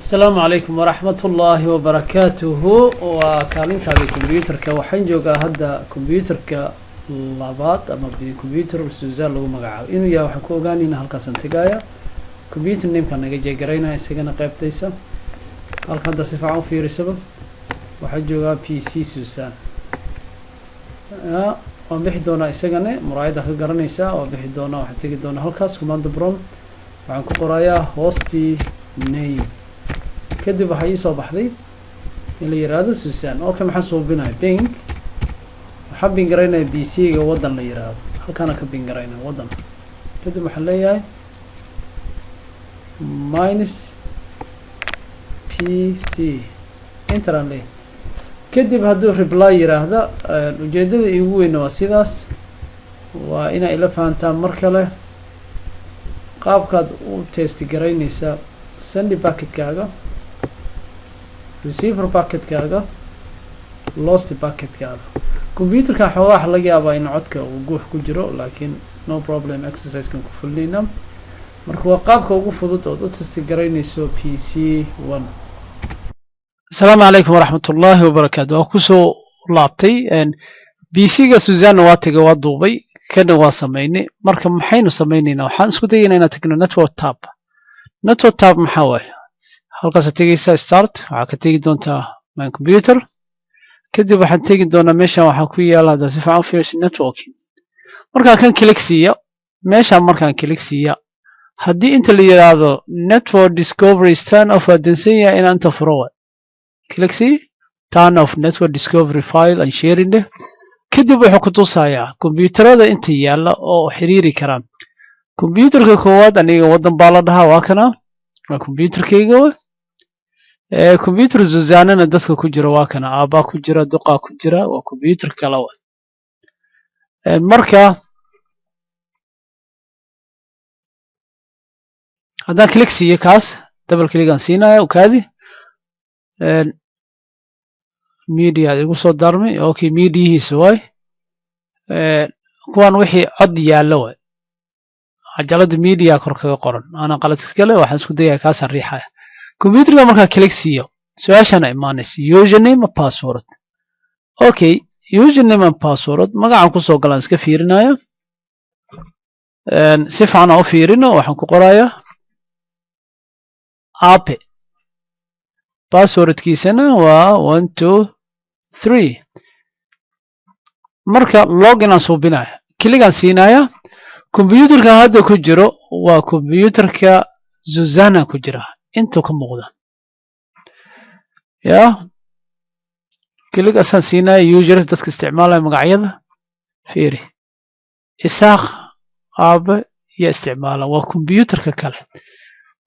السلام عليكم ورحمة الله وبركاته. وكالين تابي كمبيوتر وحين جوجا هذا كمبيوتر لابات أما بكمبيوتر سوزان لو مقعد إنه يا وحكو غاني إن هالكاسن تجايا كمبيوتر نيم كان نجي جرينا يسجنا قيب تيسا هالكان ده صفعه في رسبة وحين جوجا بي سي سوزان وبيحدونا يسجنا مرايدة هالجرنا يسا وبيحدونا وحتيجي دونا هالكاس كمان دبرون وعن كقرايا هوستي نيم كدب waxaa ii soo baxday in la yiraahdo Susan oo ka maxaan soo binaay ping waxa bin gareynay PC ga wadan la yiraahdo halkaana ka bin gareynay wadan kadib waxa leeyahay minus PC enter aan leeyahay kadib hadduu reply yiraahdo ujeedada ugu weyn waa sidaas waa inay ila fahantaan mar kale qaabkaad u test gareynaysa send packet kaaga receiver packet kaaga lost packet kaaga computer ka waxa laga yaabaa in codka uu guux ku jiro laakiin no problem exercise kan ku fulnayna marka waa qaabka ugu fudud oo aad test gareynayso PC1. Assalamu alaykum wa rahmatullahi wa barakatuh. Waa ku soo laabtay PC ga Susan waa tagay waa duubay kana waa sameeynay marka maxaynu sameynaynaa waxaan isku dayaynaa inaan tagno network tab maxaa waaye halkaas tagaysa start waxa ka tagi doontaa my computer kadib waxaan tagi doonaa meesha waxa ku yaala hada si fiican fiirsi networking marka kan click siiyo meesha markaan click siiyo haddii inta la yiraahdo network discovery turn off adansiya in anta furo click see turn off network discovery file and sharing kadib wuxuu ku tusayaa kombiyuutarada inta yaala oo xiriiri karaan computerka koowaad aniga wadan baa la dhahaa waa kana waa computerkayga computer Susanna dadka ku jira waa kana aaba ku jira duqa ku jira waa computer kala wad marka haddaan click siiyo kaas double click aan siinayo kaadi media igu soo darmay okay mediahiisa way kuwan wixii cod yaalo way ajalada media kor kaga qoran ana qalad iskale waxaan isku dayaa kaas riixaya computerka marka click siiyo su'aashana imaanaysa username password okay username and password magacaan ku soo galaan iska fiirinayo si fiican oo fiirino waxaan ku qorayaa ape passwordkiisana waa 123 marka login aan suubinayo click aan siinaya computerka hadda ku jiro waa computerka Susanna ku jira inta ka muuqda ya click asan siinaya users dadka isticmaalaya magacyada fiiri isaaq aabe iyo isticmaala waa computerka kale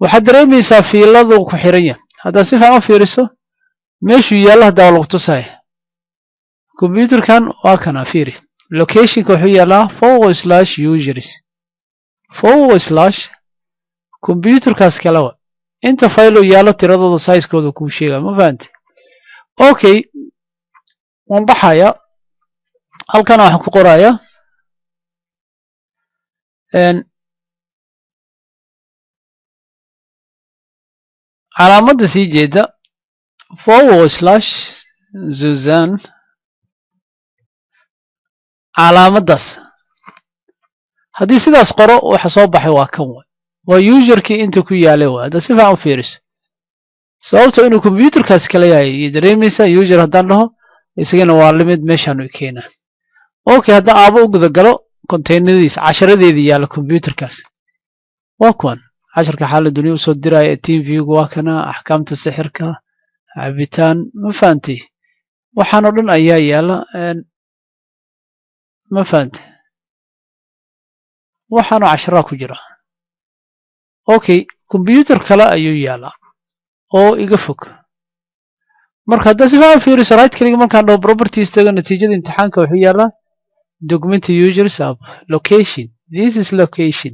waxaad dareemaysaa fiiladu ku xiran yahay hadda si fiican u fiiriso meeshu yaala hadda lagu tusay computerkan waa kana fiiri location ka wuxuu yaalaa /users computerkaas kale waa inta file yaalo tiradooda size kooda ku sheega ma fahanti okay waan baxaya halkan waxaan ku qorayaa calaamadda sii jeeda /Susan calaamadaas haddii sidaas qoro waxa soo baxay waa kan waa userkii inta ku yaalay waa hada si fiican u fiiriso sababta inuu computerkaas kala yahay dareemaysa user haddaan dhaho isagana waa limit meeshaan u keenaa okay hadda aabo u guda galo containadiisa casharadeedii yaala computerkaas waa kuwan casharka xaaladda dunia u soo diraya TV-gu waa kana axkaamta sixirka cabitaan ma fahanti waxaan oo dhan ayaa yaala ma fahanti waxaan oo cashara ku jira okay computer kale ayuu yaalaa oo iga fog marka hadda si fiican fiiriso right click markaan dhaho properties taga natiijada imtixaanka wuxuu yaalaa document users app location this is location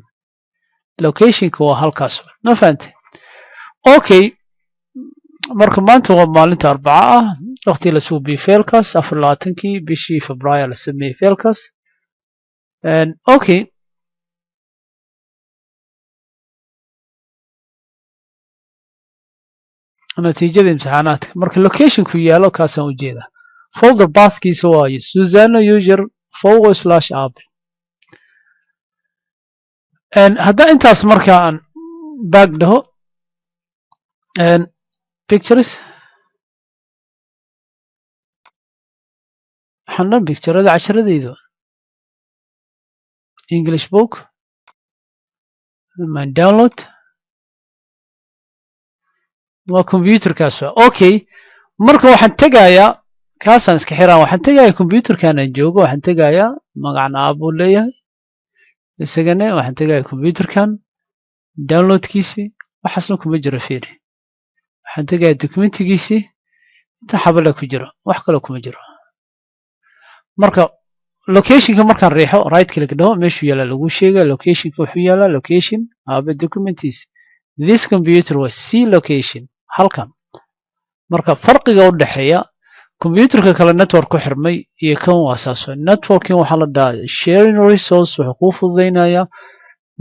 ka waa halkaas ma fahanti okay marka maanta waa maalinta Arbaca ah waqti la soo bi failkaas 24kii bishii Febraayo la sameeyay failkaas okay natiijada imtixaanaadka marka locationku yaalo kaasaan u jeedaa folder pathkiisa waayo Susana user /app haddaa intaas marka aan back dhaho pictures waxaan dhan picturada casharadeyda English book my download waa computerkaas okay marka waxaan tegayaa kaasaan iska xiraan waxaan tegayaa computerkan aan joogo waxaan tegayaa magacna aabuu leeyahay isagana waxaan tegayaa computerkan downloadkiisii waxaasna kuma jiro fiiri waxaan tegayaa documentigiisii inta xabala ku jiro wax kale kuma jiro marka locationka markaan riixo right click dhaho meeshuu yaala lagu sheega locationka wuxuu yaalaa location aabe documentiis this computer was C location halkan marka farqiga u dhaxeeya computerka kale network ku xirmay iyo kan waa saas networking waxaa la dhahaa sharing resource wuxuu kuu fududeynayaa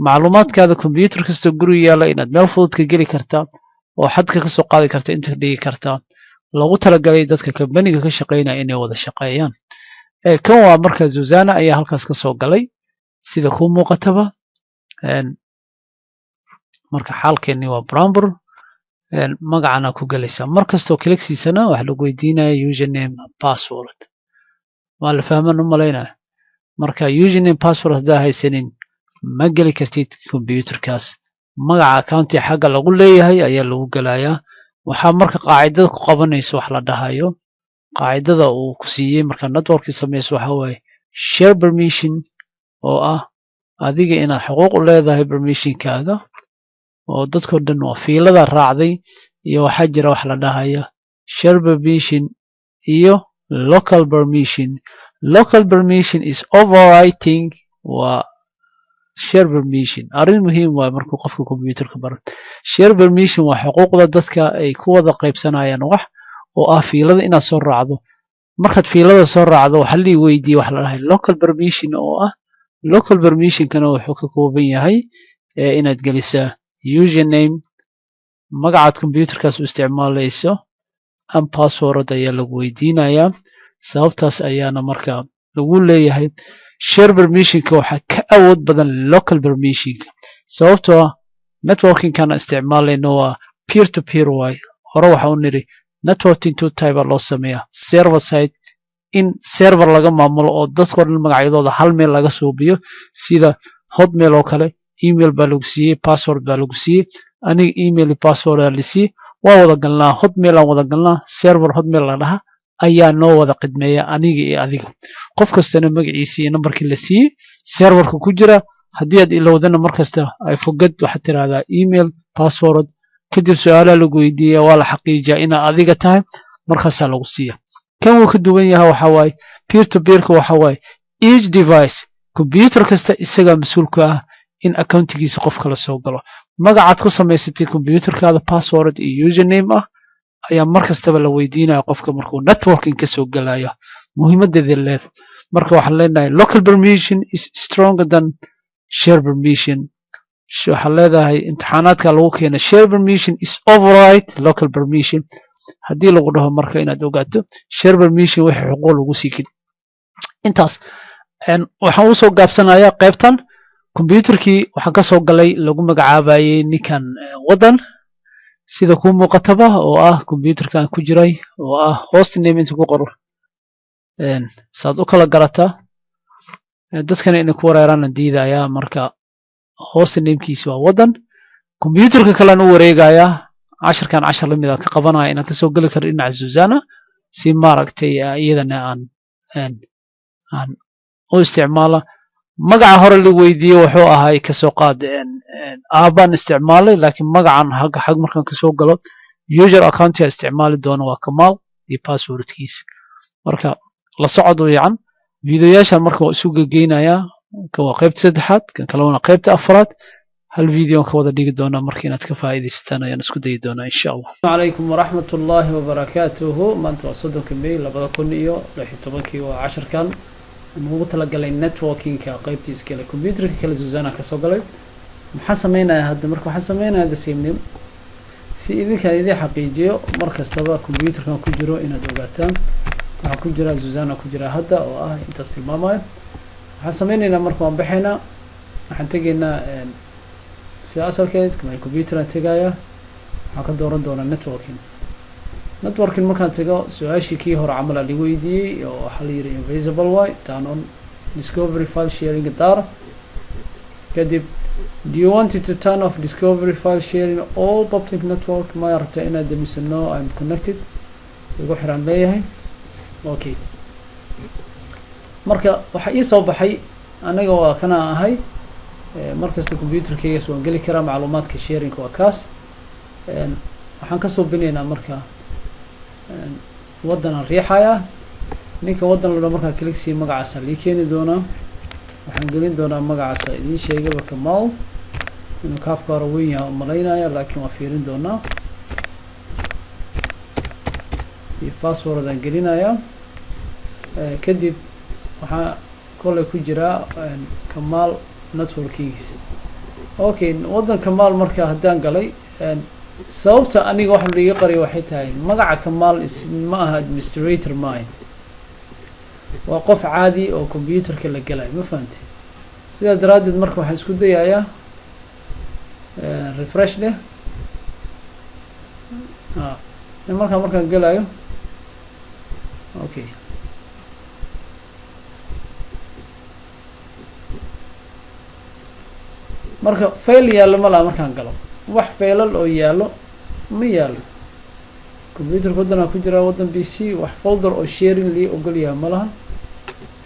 macluumaadkaada computer kasta guriga yaala inaad meel fudud ka geli kartaa oo xadka ka soo qaadi karta inta dhigi kartaa loogu talagalay dadka kambaniga ka shaqeynaya inay wada shaqeeyaan kan waa marka Susana ayaa halkaas ka soo galay sida kuu muuqataba marka xaalkeeni waa Brambor magacana ku galaysa markastoo kliksiisana wax lagu weydiinaya username password waa la fahman u malaynaya marka username password hadaa haysanin ma geli kartid computerkaas magaca accounti xagga lagu leeyahay ayaa lagu galayaa waxaa marka qaacidada ku qabanaysa wax la dhahayo qaacidada uu ku siiyey marka networkii sameeyso waxa waaye share permission oo ah adiga inaad xuquuq u leedahay permissionkaaga oo dadkoo dhan waa fiilada raacday iyo waxaa jira wax la dhahayo share permission iyo local permission is overwriting waa share permission arrin muhiim waa markuu qofka computerka baro share permission waa xuquuqda dadka ay ku wada qaybsanayaan wax oo ah fiilada inaad soo raacdo markaad fiilada soo raacdo waxa la weydiiyay wax la dhahay local permission oo ah local permissionkana wuxuu ka kooban yahay inaad gelisaa username magacaad computerkaas u isticmaalayso and password ayaa lagu weydiinayaa sababtaas ayaana marka lagu leeyahay share permissionka waxaa ka awood badan local permissionka sababtoo ah networking-kana isticmaalayno waa peer to peer waay hore waxa u niri networking two type loo sameeyaa server side in server laga maamulo oo dadkoo dhan magacyadooda hal meel laga suubiyo sida hotmail oo kale email baa lagu siiyey password baa lagu siiyey aniga email password aa lasiiyey waa wada galnaa hotmail aan wada galnaa server hotmail la dhaha ayaa noo wada qidmeeya aniga iyo adiga qof kastana magaciisa iyo nambarkii la siiyey serverka ku jira haddii aad ilowdana markasta ay fogad waxaad tiraahdaa email password kadib su-aalaha lagu weydiiya waa la xaqiijiyaa inaa adiga tahay markaasaa lagu siiya kan wuu ka duwan yahay waxa waaye peer to peerka waxa waaye each device computer kasta isagaa mas-uulka ah in accountigiisa qof kala soo galo magacaad ku samaysatay computerkaada password iyo username ah ayaa markastaba la weydiinaya qofka markuu networking ka soo galayo muhiimadeeda leed marka waxaan leenahay local permission is stronger than share permission waxaa leedahay imtixaanaadka lagu keena share permission is override local permission haddii lagu dhaho marka inaad ogaato share permission wixii xuquuq lagu sii keli intaas waxaan usoo gaabsanayaa qaybtan computerkii waxaa ka soo galay lagu magacaabayay ninkan wadan sida kuu muuqataba oo ah computerkan ku jiray oo ah hostname inta ku qoro saad u kala garataa dadkana inay ku wareeraan diidayaa marka hostnamekiisi waa wadan computerka kalena u wareegayaa cashirkan cashar lamid ah ka qabanaya inaan kasoo geli karo dhinaca Susana si maaragtay iyadana aan u isticmaala magaca hore la weydiiyey wuxuu ahay kasoo qaad aabaan isticmaalay laakiin magacan xag markaan kasoo galo user account isticmaali doono waa Kamal iyo passwordkiisa marka la socod weeyaan videoyaashan marka waa isu geynayaa kan waa qaybta saddexaad kan kale waa qaybta afraad hal video ka wada dhigi doona marka inaad ka faa'iideysataan ayaan isku dayi doonaa insha Allah. Assalamu alaykum wa rahmatullahi wa barakatuh. Maanta waa 30 May 2016 waa casharkan ugu talagalay networking-ka qaybtiisa kale computerka kale Susana ka soo galay maxaa sameynaya hadda marka waxaan sameynayaa the si idinkaan idin xaqiijiyo mar kastaba computerkan ku jiro inaad ogaataan waxaa ku jira Zuzana ku jira hadda oo ah intaas tilmaamayo waxaan sameynaynaa marka waan baxaynaa waxaan tegaynaa sida asalkeed my computer aan tegaya waxaan ka dooran doonaa networking markaan tago su-aashii kii hore camal aan lagu weydiiyey oo waxaa la yidhi invisible way turn on discovery file sharing daar kadib do you want it to turn off discovery file sharing all public network ma rabtaa inaad damiso no I'm connected ugu xiraan leeyahay okay marka waxa ii soo baxay aniga waa kana ahay markasta computerkayga waan geli karaa macluumaadka sharing waa kaas waxaan ka soo binaynaa marka wadan aan riixaya ninka wadan la markaa click si magacaasa lii keeni doonaa waxaan gelin doonaa magacaasa idin sheegay Kamal inuu kaafka hore weyn yahay malaynaya laakiin waa fiirin doonaa iyo password aan gelinayaa kadib waxaa kole ku jira Kamal networkiisa okay wadan Kamal marka haddaan galay sababta aniga waxa la iga qariyo waxay tahay magaca Kamal ma aha administrator maayn waa qof caadi oo computerka la galay ma fahantay sidaa daraadeed marka waxaan isku dayayaa refresh leh markaan galayo okay marka fail yaalo ma laha markaan galo wax failal oo yaalo ma yaalo computer wadana ku jira wadan PC wax folder oo sharing li ogol yahay ma lahan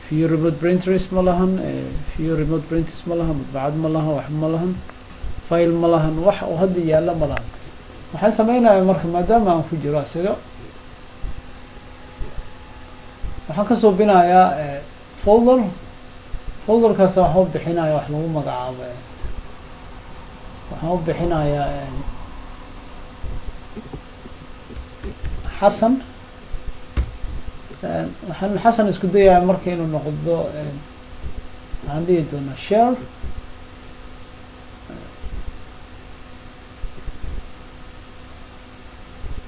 few remote printers ma lahan few remote printers ma lahan madbacad ma lahan wax ma lahan file ma lahan wax oo hadda yaalo ma lahan waxaan sameynayaa marka maadaama aan ku jiro asiga waxaan ka soo binayaa folderkaas waxaan u bixinayaa wax lagu magacaabo waxaan u bixinayaa xasan waxaan xasan isku dayayaa marka inuu noqdo waxaan dhihi doonaa share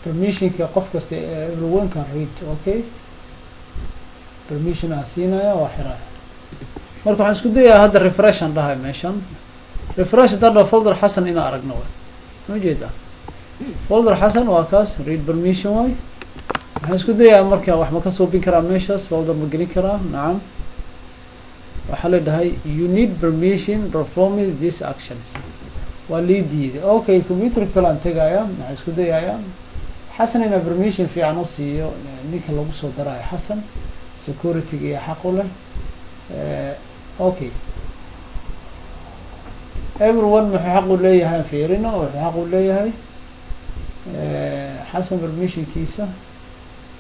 permissionka qof kasta everyone can read okay permission aan siinaya waa xiraya marka waxaan isku dayayaa hadda refresh aan dhahay meeshan refresh hadda folder xasan inaan aragno way ma jeedaa folder xasan waa kaas read permission way waxaan isku dayayaa marka wax ma ka soo bin karaa meeshaas folder ma gelin karaa nacam waxaa la dhahay you need permission performing these actions waa lii diiday okay computer kale aan tegaya waxaan isku dayayaa xasan inaan permission fiican u siiyo ninka lagu soo darayo xasan security iyo xaq u leh okay everyone wuxuu xaq u leeyahay fiirino wuxuu xaq u leeyahay xasan permissionkiisa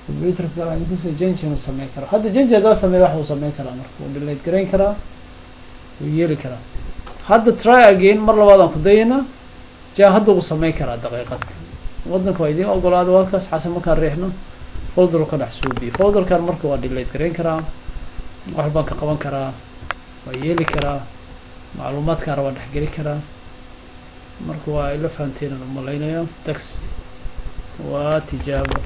computer kale aan ku soo change inuu sameyn karo hadda change hadaa sameeyo wax uu sameyn karaa marka uu delete gareyn karaa uu yeeli karaa hadda try again mar labaad aan ku dayna jaa hadda uu sameyn karaa daqiiqad wadanka waa idin ogolaado waa kaas xasan markaan riixno folder ka dhex suubiyo folderkan marka waa delete gareyn karaa wax baan ka qaban karaa waa yeeli karaa macluumaadkaan waa dhex geli karaa marka waa ila fahanteen aan umalaynaya tax waa tijaabo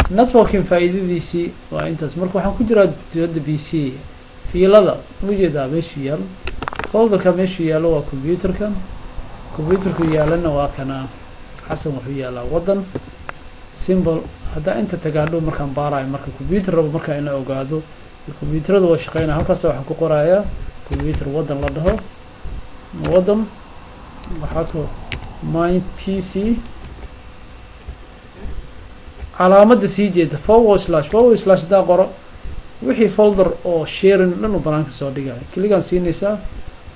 networking faa'iidadiisii waa intaas marka waxaan ku jiraa hadda PC fiilada ujeedaa meeshu yaalo folderka meeshu yaalo waa computerka yaalana waa kana xasan wuxuu yaalaa wadan symbol haddaa inta tagaadho markaan baarayo marka computer rabo markaa ina ogaado computerada waa shaqeynaya halkaas waxaan ku qorayaa computer wadan la dhaho wadan waxaa ku my PC calaamada sii jeeda // hadaa qoro wixii folder oo sharing dhan u banaanka soo dhigaya kligaan siinaysaa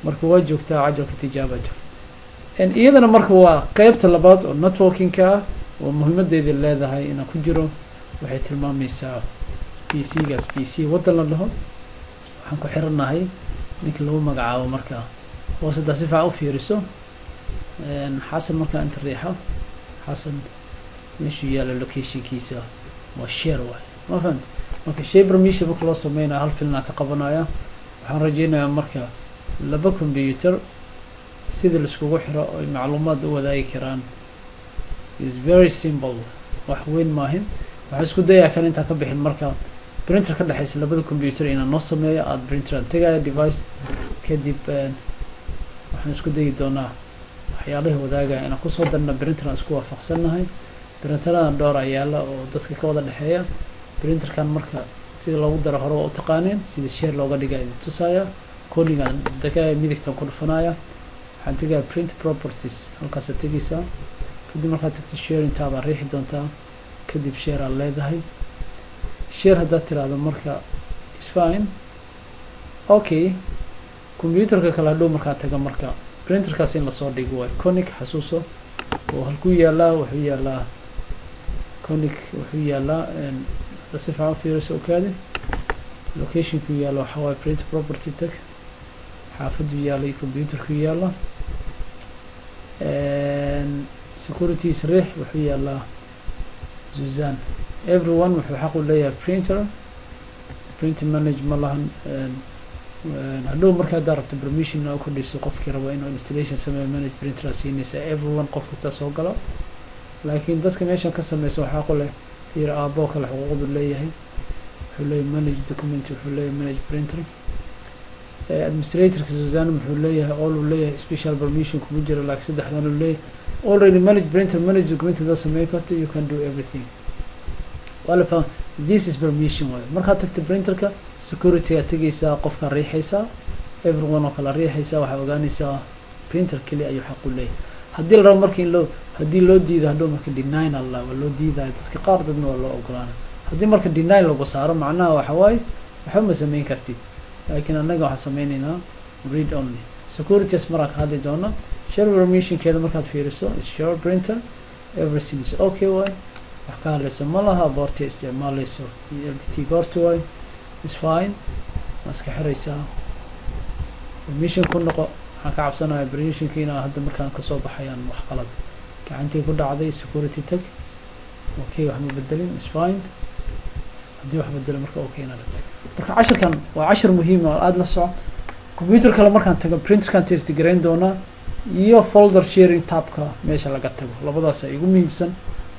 marka waa joogtaa cajalka tijaaba jir iyadana marka waa qeybta labaad oo networking-ka ah oo muhiimadeeda leedahay inaan ku jiro waxay tilmaamaysaa PC-gaas PC wadan la dhaho waxaan ku xiranahay ninka lagu magacaabo marka hoos hadaa si fiican u fiiriso xasan markaa inta riixo xasan meeshuu yaala locationkiisa waa share waay ma fahamti marka share permission marka loo sameynaya hal filnaa ka qabanaya waxaan rajeynayaa marka laba computer sida la iskugu xiro oo macluumaad u wadaagi karaan is very simple wax weyn maahin waxaan isku dayaa kan intaan ka bixin marka printer ka dhexaysa labada computer inaan noo sameeyo aad printer aan tagayo device kadib waxaan isku dayi doonaa waxyaalaha wadaagaya inaan kusoo darno printer aan isku waafaqsannahay printeradan dhowr ayaa yaala oo dadka ka wada dhexeeya printerkan marka sida loogu daro hore waa u taqaaneen sida share looga dhigayo tusaya codingan dagaya midigtan ku dhufanaya waxaan tagaya print properties halkaas aad tegaysaa kadib markaad tagto sharing tab aad riixi doontaa kadib share aad leedahay share haddaad tiraahdo marka is fine okay computerka kala hadhow markaad taga marka printerkaas in lasoo dhigo waay conic xasuuso oo halkuu yaalaa wuxuu yaalaa conic wuxuu yaalaa si fiican fiiriso okaade locationku yaalo waxaa waaye print property tag xaafadu yaalay computerku yaala securities riix wuxuu yaalaa Suzanne everyone wuxuu xaq u leeyahay printer print manage ma lahan hadhow marka haddaa rabto permission oo ku dhiso qofkii rabo inuu installation sameeyo manage printer siinaysa everyone qof kasta soo galo laakiin dadka meeshan ka sameysa waxaa ku leh fiir aaboo kale xuquuqdu leeyahay wuxuu leeyahay manage document wuxuu leeyahay manage printer administratorka Suzanne wuxuu leeyahay all uu leeyahay special permission kuma jiro like saddexdan uu leeyahay already manage printer manage document da sameey karto you can do everything wala fa this is permission way marka tagto printerka security aad tagaysaa qofka riixaysaa everyone oo kala riixaysaa waxaa ogaanaysaa printer kali ayuu xaq u leeyahay haddii la rabo markii haddii loo diido hadhow marka deny alla waa loo diidayo dadka qaar dadna waa loo ogolaanay haddii marka deny lagu saaro macnaha waxa waaye waxba ma samayn kartid laakiin annaga waxaan sameynaynaa read only securities maraa ka hadli doona share permissionkeeda markaad fiiriso is share printer everything is okay waay wax ka hadlaysa ma laha boorti isticmaalayso LPT boorti waay is fine waa iska xiraysaa permission ku noqo waxaan ka cabsanayaa permissionkiina hadda markaan kasoo baxayaan wax qalad gacantii ku dhacday security tag okay wax ma bedelin is fine haddii wax bedelo marka okay na marka cashirkan waa cashir muhiim ah aad la soco computer kale markaan tago printerkan test gareyn doonaa iyo folder sharing tabka meesha laga tago labadaas ay ugu muhiimsan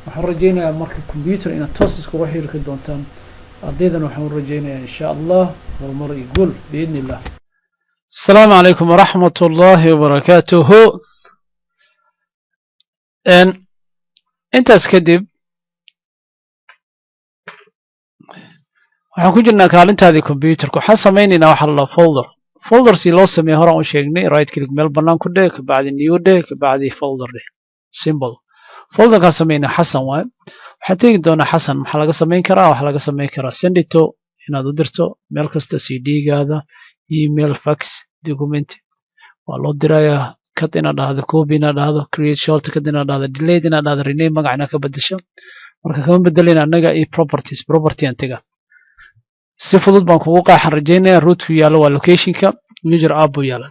waxaan rajeynayaa marka computer inaad toos iskugu xiriirka doontaan ardaydan waxaan rajeynayaa insha Allah horumar iyo guul biidnillah السلام عليكم ورحمة الله وبركاته انت اسكدب waxaan ku jirnaa kaalintaadii computerka waxaan sameynayna waxa la folder si loo sameeyo hore aan sheegnay right click meel banaan ku dhig ka bacdi new dhig ka bacdi folder dhig simple folder ka sameeyna xasan waay waxa tagi doona xasan waxa laga sameyn karaa waxa laga sameyn karaa send it to inaad u dirto meel kasta cd gaada email fax document waa loo dirayaa kad inaad dhahdo copy inaad dhahdo create shortcut kad inaad dhahdo delete inaad dhahdo rename magacna ka bedesho marka kama bedelina anaga iyo property aan taga si fudud baan kugu qaaxan rajeynayaa root-ku yaalo waa location-ka user app buu yaala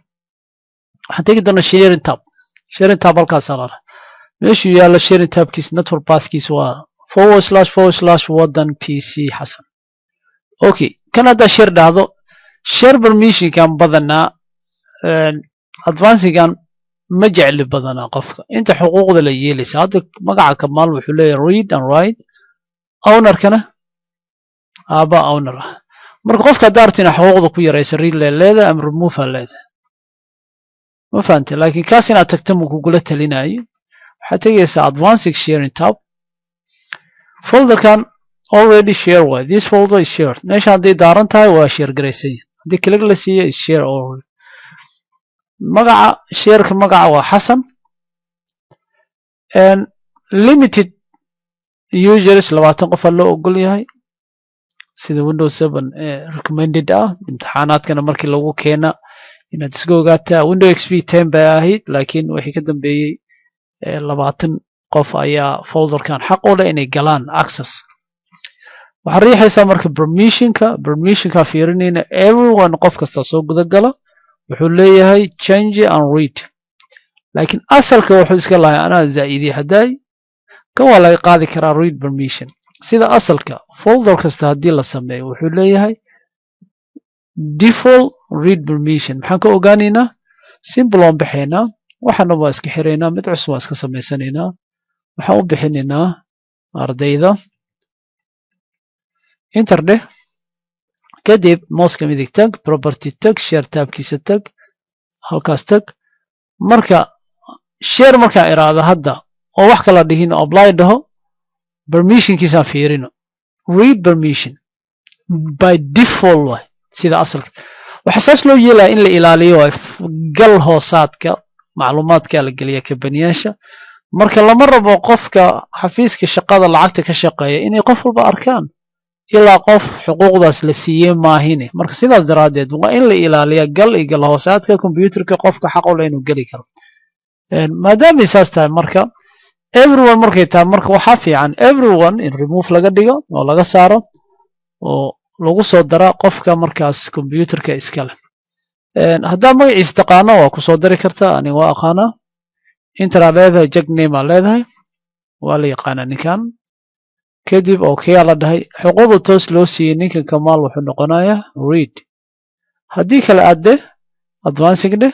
waxaan tegi doonaa sharing tab halkaas ala meeshuu yaalo sharing tabkiis network pathkiis waa //wadan pc xasan okay kan hadda share dhahdo share permission-kan badanaa advancing-gan ma jecli badanaa qofka inta xuquuqda la yeelaysa hadda magaca kamaal wuxuu leeyahay read and write owner-kana aba owner marka qofka daartina xuquuqda ku yareysa read leeda ama remove leeda ma fahamtay laakiin kaas inaad tagto ma kugula talinayo waxaad tagaysaa advanced sharing tab folder-kan already share way this folder is shared meesha haddii daaran tahay waa share gareysay haddii click la siiyo is share already magaca shareka magaca waa xasan and limited users 20 qof loo ogol yahay sida Windows 7 recommended ah imtixaanaadkana markii lagu keena inaad iska ogaataa Windows XP 10 bay ahayd laakiin wixii ka dambeeyay 20 qof ayaa folder-kan xaq u leh inay galaan access waxaa riixaysaa marka permission-ka fiirinayna everyone qof kasta soo guda gala wuxuu leeyahay change and read laakiin asalka wuxuu iska lahayaa anaa zaa'idi haday ka waa laga qaadi karaa read permission sida asalka folder kasta haddii la sameeyo wuxuu leeyahay default read permission maxaan ka ogaanaynaa simple on baxaynaa waxaana waa iska xiraynaa mid cusub waa iska samaysanaynaa waxaan u bixinaynaa ardayda enter dheh kadib mouska midig tag property tag share taabkiisa tag halkaas tag marka share markaa iraado hadda oo wax kala dhihin apply dhaho permissionkiisaan fiirino read permission by default way sida asalka waxa saas loo yeelaa in la ilaaliyo gal hoosaadka macluumaadka la geliya kabaniyaasha marka lama rabo qofka xafiiska shaqada lacagta ka shaqeeya inay qof walba arkaan ilaa qof xuquuqdaas la siiyey maahine marka sidaas daraadeed waa in la ilaaliya gal iyo gal hoosaadka computerka qofka xaq u leh inuu geli karo maadaama saas tahay marka everyone markay tahay marka waxaa fiican everyone in remove laga dhigo oo laga saaro oo lagu soo dara qofka markaas computerka iska leh haddaa magaciisa taqaano waa ku soo dari kartaa aniga waa aqaanaa intera leedahay jag name aa leedahay waa la yaqaanaa ninkan kadib okayaa la dhahay xuquuqda toos loo siiyey ninkan kamaal wuxuu noqonayaa read haddii kale aad dheh advancing dheh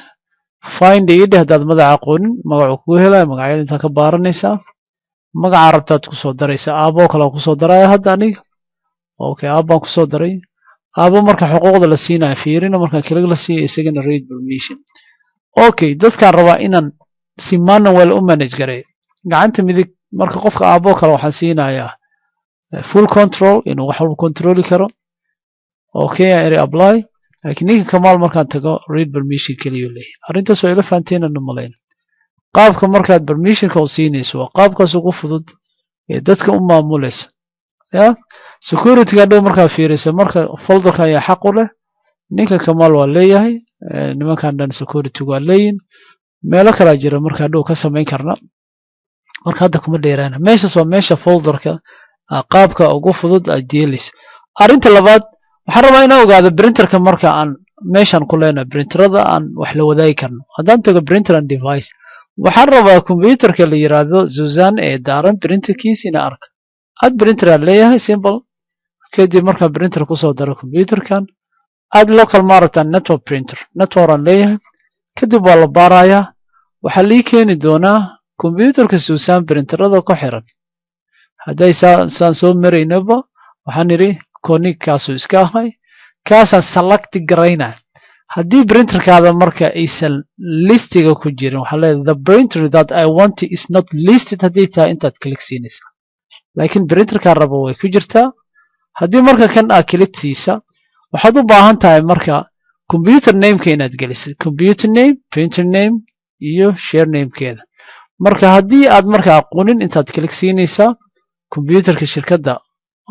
find ii dheh haddaad magaca aqoonin magacuu kugu helaya magacyada intaa ka baaranaysaa magacaa rabtaad ku soo daraysaa aaboo kale ku soo daraya hadda aniga okay aabbaan ku soo daray aabo marka xuquuqda la siinaya fiirina markaan kilig la siiya isagana read permission okay dadkaan rabaa inaan si manual u manage gareeyo gacanta midig marka qofka aabo kale waxaan siinayaa full control inuu wax walba controli karo okay area apply laakiin ninka kamaal markaan tago read permission keliya leeyahay arrintaas waa ila fahanteena malayn qaabka markaad permissionka u siinayso waa qaabkaas ugu fudud ee dadka u maamulaysa ya security-ga dhow markaa fiirisa marka folderka ayaa xaq u leh ninka kamaal waa leeyahay nimankan dhan security waa leeyihin meelo kalaa jira markaa dhow ka samayn karna marka hadda kuma dheeraana meeshaas waa meesha folderka qaabka ugu fudud aad yeelayso arrinta labaad waxaan rabaa inaan ogaado printerka marka aan meeshan ku leenahay printerada aan wax la wadaagi karno haddaan tago printer and device waxaan rabaa computerka la yiraahdo Suzanne ee daaran printerkiisa inaan arko aad printer aan leeyahay simple kadib markaan printer ku soo daro computerkan aad local maaragtaan network printer network aan leeyahay kadib waa la baarayaa waxaa lii keeni doonaa computerka Suzanne printerada ku xiran hadday saan soo maraynaba waxaan idhi connect kaasuu iska ahay kaasaan select garaynaa haddii printerkaada marka aysan listiga ku jirin waxaa leedahay the printer that I want is not listed haddii tahay intaad click siinaysaa laakiin printerkaa rabo way ku jirtaa haddii marka kan aa click siisa waxaad u baahan tahay marka computer nameka inaad gelisid computer name printer name iyo share namekeeda marka haddii aad marka aqoonin intaad click siinaysaa computerka shirkadda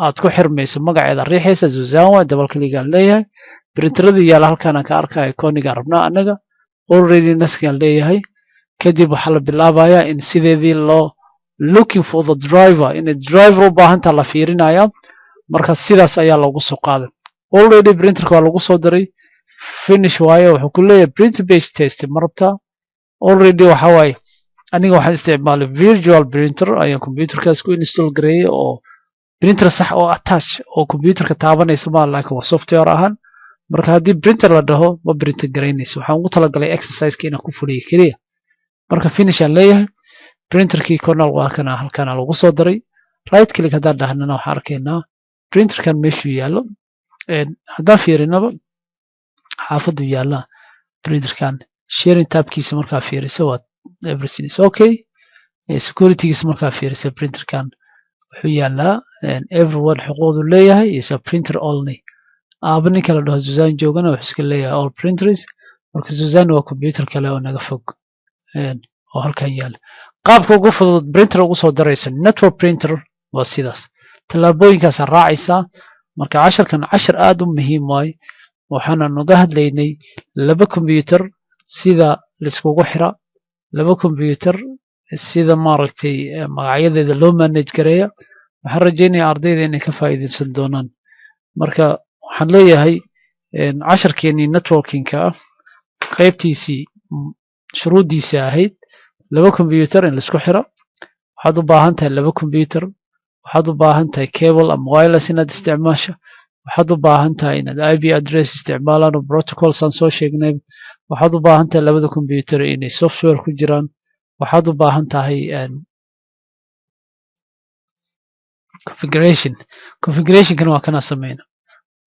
aad ku xirmayso magaceeda riixaysa Suzanne waa double click aan leeyahay printerada yaala halkaan aan ka arkayo iconiga rabnaa anaga already naskaan leeyahay kadib waxaa la bilaabayaa in sideedii loo looking for the driver in driver u baahantaa la fiirinaya marka sidaas ayaa loogu soo qaaday already printerka waa lagu soo daray finish waaye wuxuu ku leeyahay print page test ma rabtaa already waxa waaye aniga waxaan isticmaalay virtual printer ayaan computerkaas ku install gareeyay oo printer sax oo attach oo computerka taabanaysa ma laakiin waa software ahaan marka haddii printer la dhaho ma printer garaynayso waxaan ugu talagalay exercise-ka inaan ku fuliyo keliya marka finish aan leeyahay printerkii cornel waa kana halkaan lagu soo daray right click haddaan dhahnana waxaan arkaynaa printerkan meeshuu yaallo haddaan fiirinaba xaafaddu yaallaa printerkan sharing tabkiisa markaa fiiriso waa everything is okay securitygiisa markaa fiiriso printerkan wuxuu yaallaa everyone xuquuqdu leeyahay is a printer only aaba ninka la dhaho Suzanne joogana wuxuu iska leeyahay all printers marka Suzanne waa computer kale oo naga fog oo halkan yaala qaabka ugu fudud printer ugu soo daraysa network printer waa sidaas talaabooyinkaas raacaysa marka casharkan cashar aad u muhiim waay waxaana naga hadlaynay laba computer sida la iskugu xira laba computer sida maaragtay magacyadeeda loo manage gareeya waxaan rajaynayaa ardayda inay ka faa'iideysan doonaan marka waxaan leeyahay casharkeenii networking-ka ah qaybtiisii shuruuddiisa ahayd laba computer in la isku xiro waxaad u baahan tahay laba computer waxaad u baahan tahay cable ama wireless inaad isticmaasho waxaad u baahan tahay inaad IP address isticmaalaan oo protocols aan soo sheegnay waxaad u baahan tahay labada computer inay software ku jiraan waxaad u baahan tahay configurationkana waa kana sameyna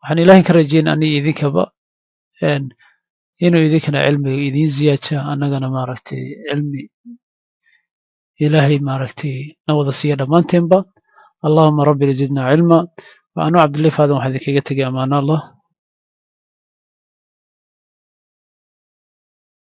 waxaan ilaahay ka rajeyn aniga idinkaba inuu idinkana cilmiga idiin ziyaaja annagana maaragtay cilmi ilaahay maaragtay na wada siiya dhammaanteenba allahuma rabbi zidna cilma wa anuu cabdillah faadan waxaa idinkaga tegay amaano allah